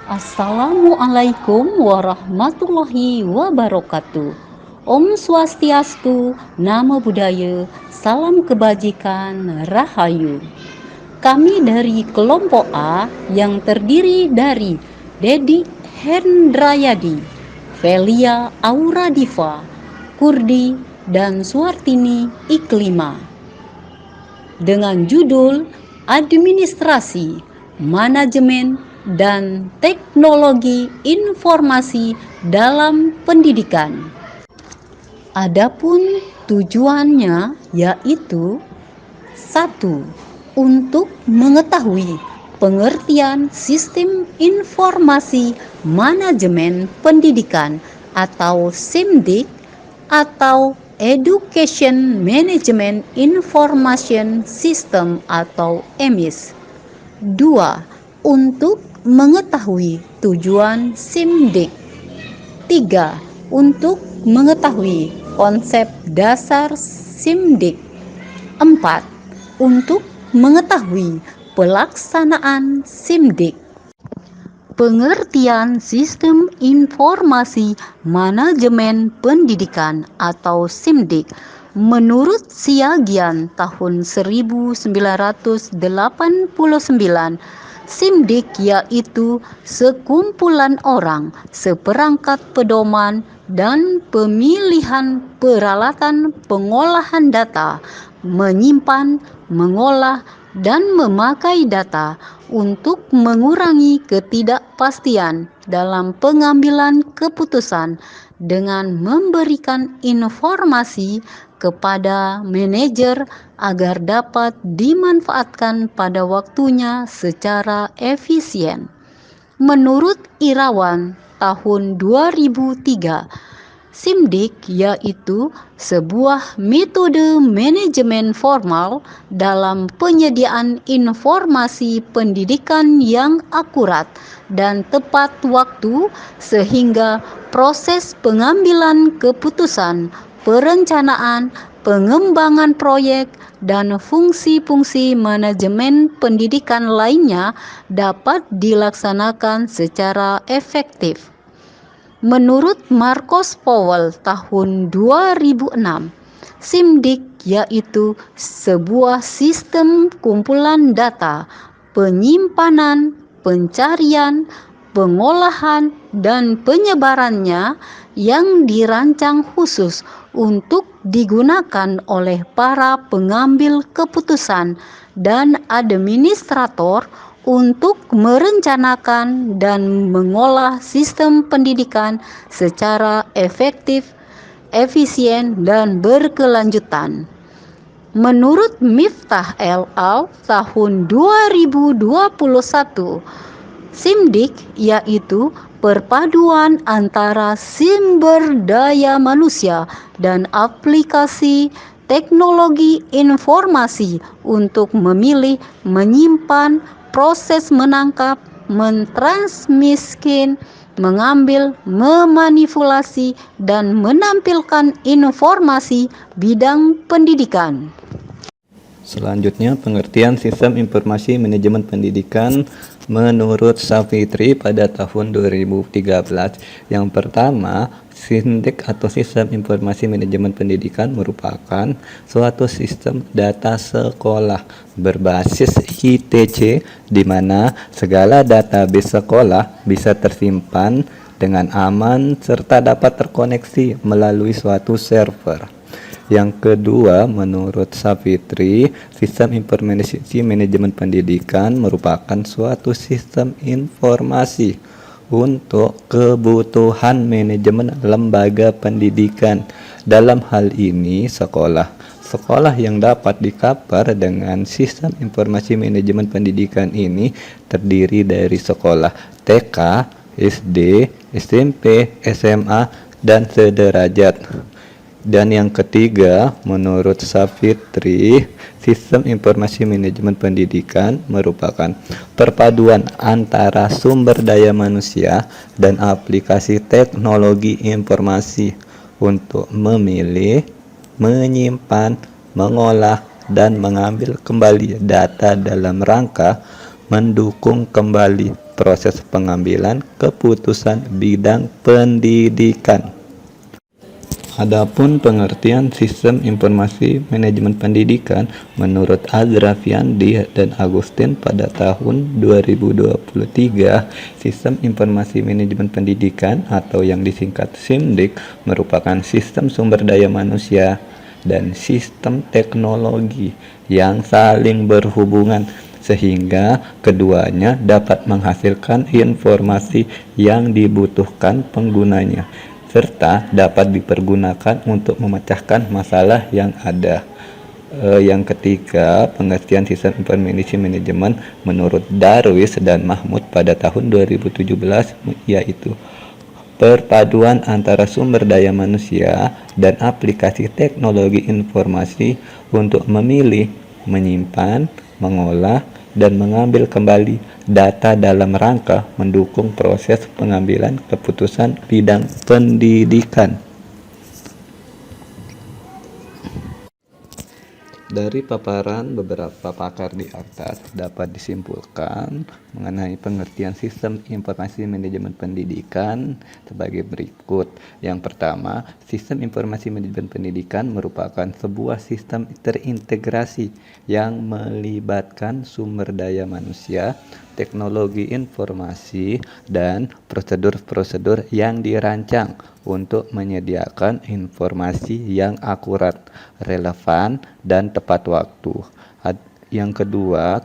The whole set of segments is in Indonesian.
Assalamualaikum warahmatullahi wabarakatuh. Om Swastiastu, Namo Buddhaya, Salam Kebajikan, Rahayu. Kami dari kelompok A yang terdiri dari Dedi Hendrayadi, Velia Auradiva, Kurdi, dan Suartini Iklima. Dengan judul Administrasi, Manajemen, dan Teknologi Informasi dalam Pendidikan. Adapun tujuannya yaitu 1. Untuk mengetahui pengertian sistem informasi manajemen pendidikan atau SIMDIK atau Education Management Information System atau EMIS. 2. Untuk mengetahui tujuan SIMDIK. 3. Untuk mengetahui konsep dasar SIMDIK. 4. Untuk mengetahui pelaksanaan SIMDIK. Pengertian Sistem Informasi Manajemen Pendidikan atau SIMDIK menurut Siagian tahun 1989, SIMDIK yaitu sekumpulan orang, seperangkat pedoman, dan pemilihan peralatan pengolahan data, menyimpan, mengolah, dan memakai data untuk mengurangi ketidakpastian dalam pengambilan keputusan dengan memberikan informasi kepada manajer agar dapat dimanfaatkan pada waktunya secara efisien. Menurut Irawan tahun 2003, SIMDIK yaitu sebuah metode manajemen formal dalam penyediaan informasi pendidikan yang akurat dan tepat waktu sehingga proses pengambilan keputusan, perencanaan, pengembangan proyek, dan fungsi-fungsi manajemen pendidikan lainnya dapat dilaksanakan secara efektif. Menurut Marcos Powell tahun 2006, SIMDIK yaitu sebuah sistem kumpulan data, penyimpanan, pencarian, pengolahan, dan penyebarannya yang dirancang khusus untuk digunakan oleh para pengambil keputusan dan administrator untuk merencanakan dan mengolah sistem pendidikan secara efektif, efisien, dan berkelanjutan. Menurut Miftah et al. Tahun 2021, SIMDIK yaitu perpaduan antara sumber daya manusia dan aplikasi teknologi informasi untuk memilih, menyimpan, proses menangkap, mentransmisikan, mengambil, memanipulasi, dan menampilkan informasi bidang pendidikan. Selanjutnya, pengertian sistem informasi manajemen pendidikan menurut Savitri pada tahun 2013. Yang pertama, SIMDIK atau Sistem Informasi Manajemen Pendidikan merupakan suatu sistem data sekolah berbasis ITC di mana segala database sekolah bisa tersimpan dengan aman serta dapat terkoneksi melalui suatu server. Yang kedua, menurut Savitri, sistem informasi manajemen pendidikan merupakan suatu sistem informasi untuk kebutuhan manajemen lembaga pendidikan. Dalam hal ini, sekolah yang dapat di-cover dengan sistem informasi manajemen pendidikan ini terdiri dari sekolah TK, SD, SMP, SMA, dan sederajat. Dan yang ketiga, menurut Savitri, sistem informasi manajemen pendidikan merupakan perpaduan antara sumber daya manusia dan aplikasi teknologi informasi untuk memilih, menyimpan, mengolah, dan mengambil kembali data dalam rangka mendukung kembali proses pengambilan keputusan bidang pendidikan. Adapun pengertian sistem informasi manajemen pendidikan menurut Azrafiandi dan Agustin pada tahun 2023, sistem informasi manajemen pendidikan atau yang disingkat SIMDIK merupakan sistem sumber daya manusia dan sistem teknologi yang saling berhubungan sehingga keduanya dapat menghasilkan informasi yang dibutuhkan penggunanya serta dapat dipergunakan untuk memecahkan masalah yang ada. Yang ketiga, pengertian sistem informasi manajemen menurut Darwis dan Mahmud pada tahun 2017 yaitu perpaduan antara sumber daya manusia dan aplikasi teknologi informasi untuk memilih, menyimpan, mengolah, dan mengambil kembali data dalam rangka mendukung proses pengambilan keputusan bidang pendidikan. Dari paparan beberapa pakar di atas dapat disimpulkan mengenai pengertian sistem informasi manajemen pendidikan sebagai berikut. Yang pertama, sistem informasi manajemen pendidikan merupakan sebuah sistem terintegrasi yang melibatkan sumber daya manusia, teknologi informasi, dan prosedur-prosedur yang dirancang untuk menyediakan informasi yang akurat, relevan, dan tepat waktu. Yang kedua,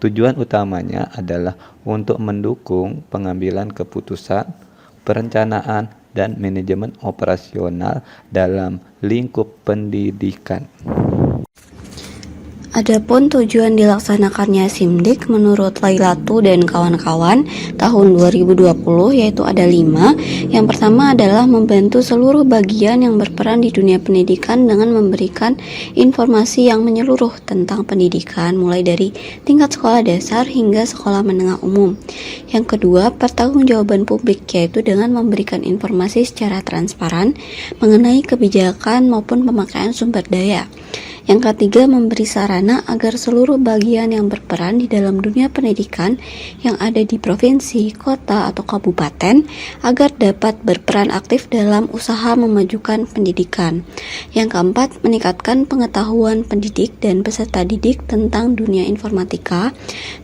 tujuan utamanya adalah untuk mendukung pengambilan keputusan, perencanaan, dan manajemen operasional dalam lingkup pendidikan. Adapun tujuan dilaksanakannya SIMDIK menurut Lailatu dan kawan-kawan tahun 2020 yaitu ada 5. Yang pertama adalah membantu seluruh bagian yang berperan di dunia pendidikan dengan memberikan informasi yang menyeluruh tentang pendidikan mulai dari tingkat sekolah dasar hingga sekolah menengah umum. Yang kedua, pertanggungjawaban publik yaitu dengan memberikan informasi secara transparan mengenai kebijakan maupun pemakaian sumber daya. Yang ketiga, memberi sarana agar seluruh bagian yang berperan di dalam dunia pendidikan yang ada di provinsi, kota, atau kabupaten agar dapat berperan aktif dalam usaha memajukan pendidikan. Yang keempat, meningkatkan pengetahuan pendidik dan peserta didik tentang dunia informatika.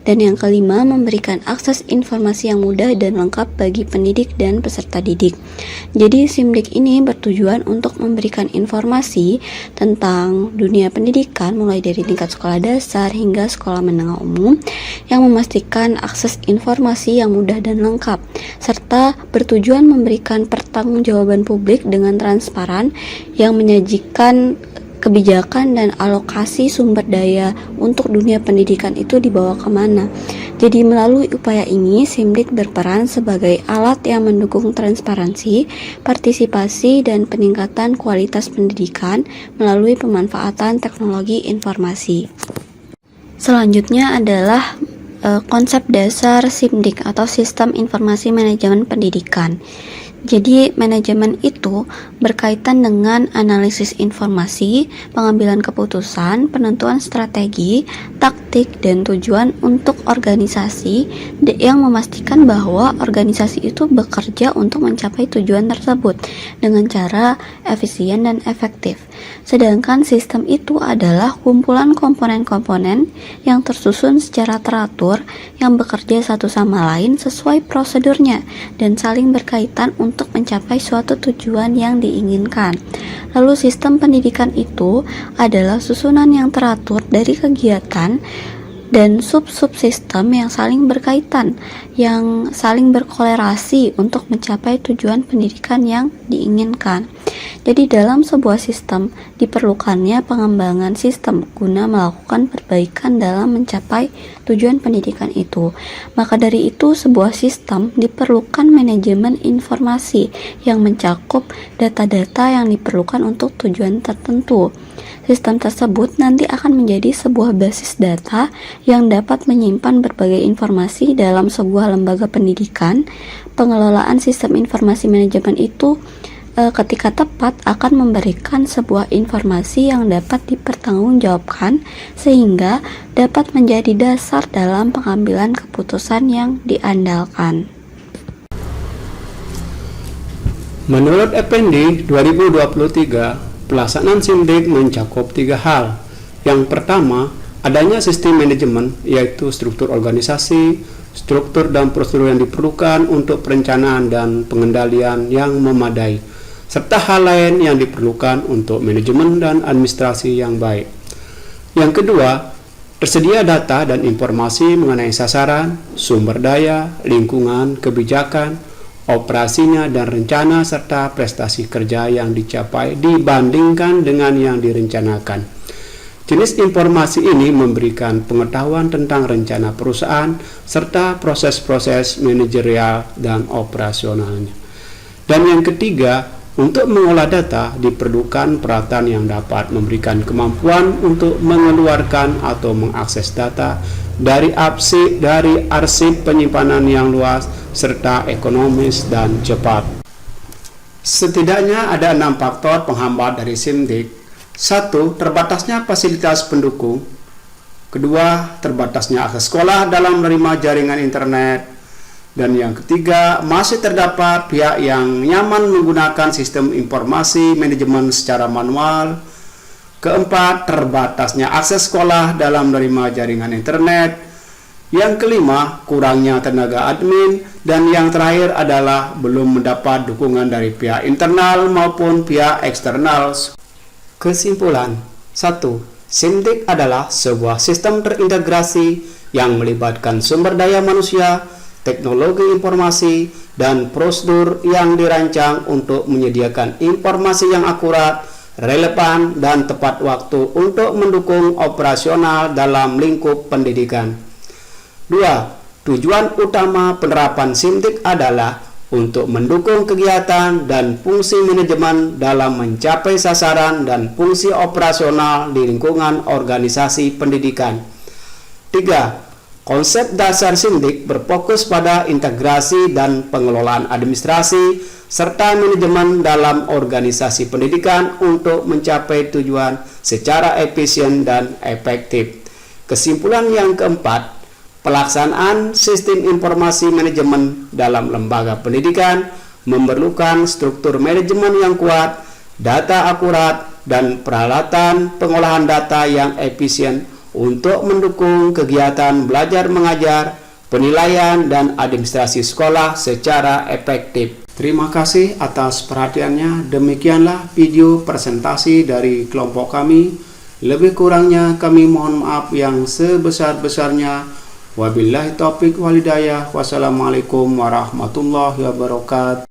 Dan yang kelima, memberikan akses informasi yang mudah dan lengkap bagi pendidik dan peserta didik. Jadi SIMDIK ini bertujuan untuk memberikan informasi tentang dunia pendidikan mulai dari tingkat sekolah dasar hingga sekolah menengah umum yang memastikan akses informasi yang mudah dan lengkap serta bertujuan memberikan pertanggungjawaban publik dengan transparan yang menyajikan kebijakan dan alokasi sumber daya untuk dunia pendidikan itu dibawa kemana. Jadi melalui upaya ini SIMDIK berperan sebagai alat yang mendukung transparansi, partisipasi, dan peningkatan kualitas pendidikan melalui pemanfaatan teknologi informasi. Selanjutnya adalah konsep dasar SIMDIK atau Sistem Informasi Manajemen Pendidikan. Jadi manajemen itu berkaitan dengan analisis informasi, pengambilan keputusan, penentuan strategi, taktik, dan tujuan untuk organisasi yang memastikan bahwa organisasi itu bekerja untuk mencapai tujuan tersebut dengan cara efisien dan efektif. Sedangkan sistem itu adalah kumpulan komponen-komponen yang tersusun secara teratur yang bekerja satu sama lain sesuai prosedurnya dan saling berkaitan untuk mencapai suatu tujuan yang diinginkan. Lalu sistem pendidikan itu adalah susunan yang teratur dari kegiatan dan sub-subsistem yang saling berkaitan, yang saling berkolerasi untuk mencapai tujuan pendidikan yang diinginkan. Jadi dalam sebuah sistem diperlukannya pengembangan sistem guna melakukan perbaikan dalam mencapai tujuan pendidikan itu. Maka dari itu sebuah sistem diperlukan manajemen informasi yang mencakup data-data yang diperlukan untuk tujuan tertentu. Sistem tersebut nanti akan menjadi sebuah basis data yang dapat menyimpan berbagai informasi dalam sebuah lembaga pendidikan. Pengelolaan sistem informasi manajemen itu ketika tepat akan memberikan sebuah informasi yang dapat dipertanggungjawabkan sehingga dapat menjadi dasar dalam pengambilan keputusan yang diandalkan. Menurut Effendi 2023, pelaksanaan SIMDIK mencakup 3 hal. Yang pertama, adanya sistem manajemen, yaitu struktur organisasi, struktur dan prosedur yang diperlukan untuk perencanaan dan pengendalian yang memadai, serta hal lain yang diperlukan untuk manajemen dan administrasi yang baik. Yang kedua, tersedia data dan informasi mengenai sasaran, sumber daya, lingkungan, kebijakan, operasinya dan rencana, serta prestasi kerja yang dicapai dibandingkan dengan yang direncanakan. Jenis informasi ini memberikan pengetahuan tentang rencana perusahaan serta proses-proses manajerial dan operasionalnya. Dan yang ketiga, untuk mengolah data diperlukan peralatan yang dapat memberikan kemampuan untuk mengeluarkan atau mengakses data dari arsip penyimpanan yang luas serta ekonomis dan cepat. Setidaknya ada 6 faktor penghambat dari SIMDIK. 1. Terbatasnya fasilitas pendukung. 2. Terbatasnya akses sekolah dalam menerima jaringan internet. Dan yang ketiga, masih terdapat pihak yang nyaman menggunakan sistem informasi manajemen secara manual. Keempat, terbatasnya akses sekolah dalam menerima jaringan internet. Yang kelima, kurangnya tenaga admin. Dan yang terakhir adalah belum mendapat dukungan dari pihak internal maupun pihak eksternal. Kesimpulan, 1. SIMDIK adalah sebuah sistem terintegrasi yang melibatkan sumber daya manusia, teknologi informasi, dan prosedur yang dirancang untuk menyediakan informasi yang akurat, relevan, dan tepat waktu untuk mendukung operasional dalam lingkup pendidikan. 2. Tujuan utama penerapan SIMDIK adalah untuk mendukung kegiatan dan fungsi manajemen dalam mencapai sasaran dan fungsi operasional di lingkungan organisasi pendidikan. 3. Konsep dasar SIMDIK berfokus pada integrasi dan pengelolaan administrasi serta manajemen dalam organisasi pendidikan untuk mencapai tujuan secara efisien dan efektif. Kesimpulan yang keempat, pelaksanaan sistem informasi manajemen dalam lembaga pendidikan memerlukan struktur manajemen yang kuat, data akurat, dan peralatan pengolahan data yang efisien untuk mendukung kegiatan belajar mengajar, penilaian, dan administrasi sekolah secara efektif. Terima kasih atas perhatiannya. Demikianlah video presentasi dari kelompok kami. Lebih kurangnya kami mohon maaf yang sebesar-besarnya. Wabillahi taufiq wal hidayah. Wassalamualaikum warahmatullahi wabarakatuh.